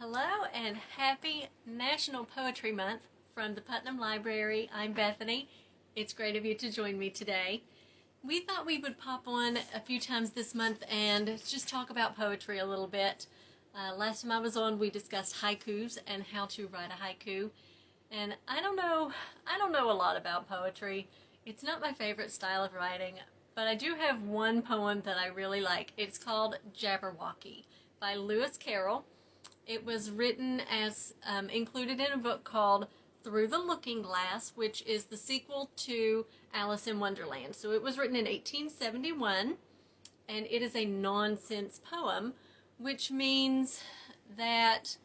Hello and happy National Poetry Month from the Putnam Library. I'm Bethany. It's great of you to join me today. We thought we would pop on a few times this month and just talk about poetry a little bit. Last time I was on, we discussed haikus and how to write a haiku. And I don't know a lot about poetry. It's not my favorite style of writing, but I do have one poem that I really like. It's called Jabberwocky by Lewis Carroll. It was written as included in a book called Through the Looking Glass, which is the sequel to Alice in Wonderland. So it was written in 1871, and it is a nonsense poem, which means that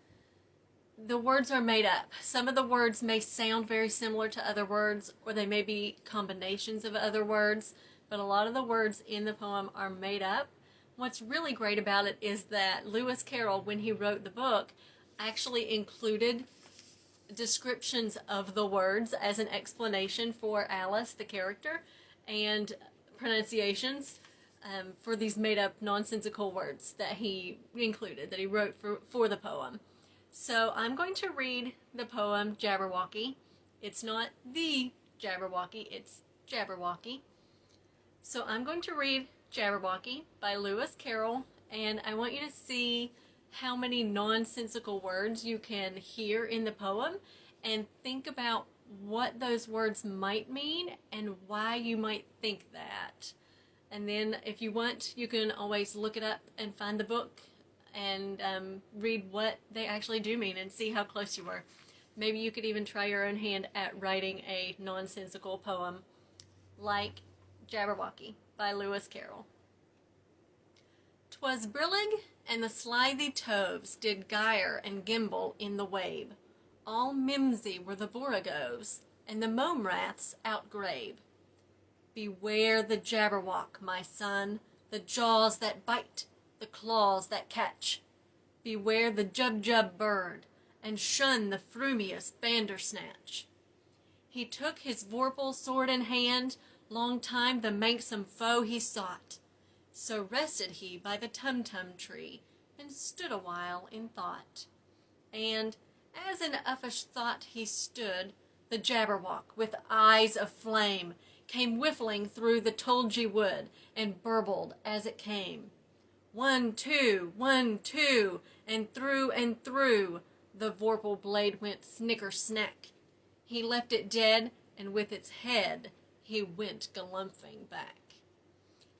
the words are made up. Some of the words may sound very similar to other words, or they may be combinations of other words, but a lot of the words in the poem are made up. What's really great about it is that Lewis Carroll, when he wrote the book, actually included descriptions of the words as an explanation for Alice, the character, and pronunciations for these made-up nonsensical words that he included, that he wrote for the poem. So I'm going to read the poem Jabberwocky. It's not the Jabberwocky, it's Jabberwocky. So I'm going to read Jabberwocky by Lewis Carroll, and I want you to see how many nonsensical words you can hear in the poem and think about what those words might mean and why you might think that. And then if you want, you can always look it up and find the book and read what they actually do mean and see how close you were. Maybe you could even try your own hand at writing a nonsensical poem like Jabberwocky by Lewis Carroll. 'Twas brillig, and the slithy toves did gyre and gimble in the wabe. All mimsy were the borogoves, and the mome raths outgrabe. Beware the Jabberwock, my son, the jaws that bite, the claws that catch. Beware the jub-jub bird, and shun the frumious bandersnatch. He took his vorpal sword in hand, long time the manxome foe he sought. So rested he by the tum-tum tree, and stood a while in thought. And, as in uffish thought he stood, the Jabberwock, with eyes of flame, came whiffling through the tulgey wood, and burbled as it came. 1, 2, 1, 2, and through, the vorpal blade went snicker-snack. He left it dead, and with its head he went galumphing back.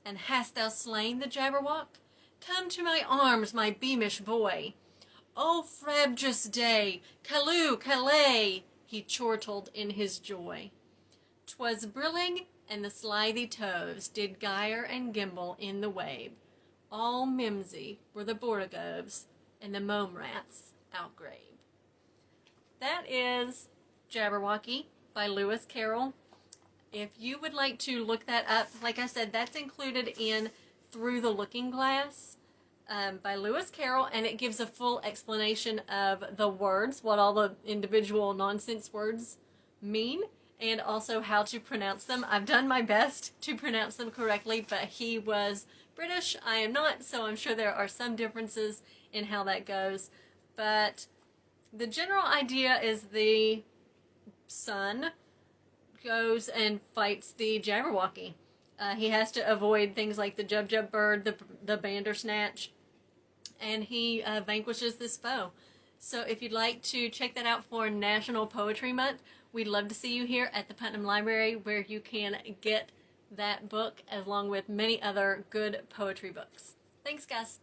And hast thou slain the Jabberwock? Come to my arms, my beamish boy. O frabjous day, callooh, callay, he chortled in his joy. 'Twas brillig, and the slithy toves did gyre and gimble in the wabe. All mimsy were the borogoves, and the mome raths outgrabe. That is Jabberwocky by Lewis Carroll. If you would like to look that up, like I said, that's included in Through the Looking Glass by Lewis Carroll, and it gives a full explanation of the words, what all the individual nonsense words mean, and also how to pronounce them. I've done my best to pronounce them correctly, but he was British. I am not, so I'm sure there are some differences in how that goes. But the general idea is the son goes and fights the Jabberwocky. He has to avoid things like the jub-jub bird, the bandersnatch, and he vanquishes this foe. So if you'd like to check that out for National Poetry Month, we'd love to see you here at the Putnam Library, where you can get that book along with many other good poetry books. Thanks, guys.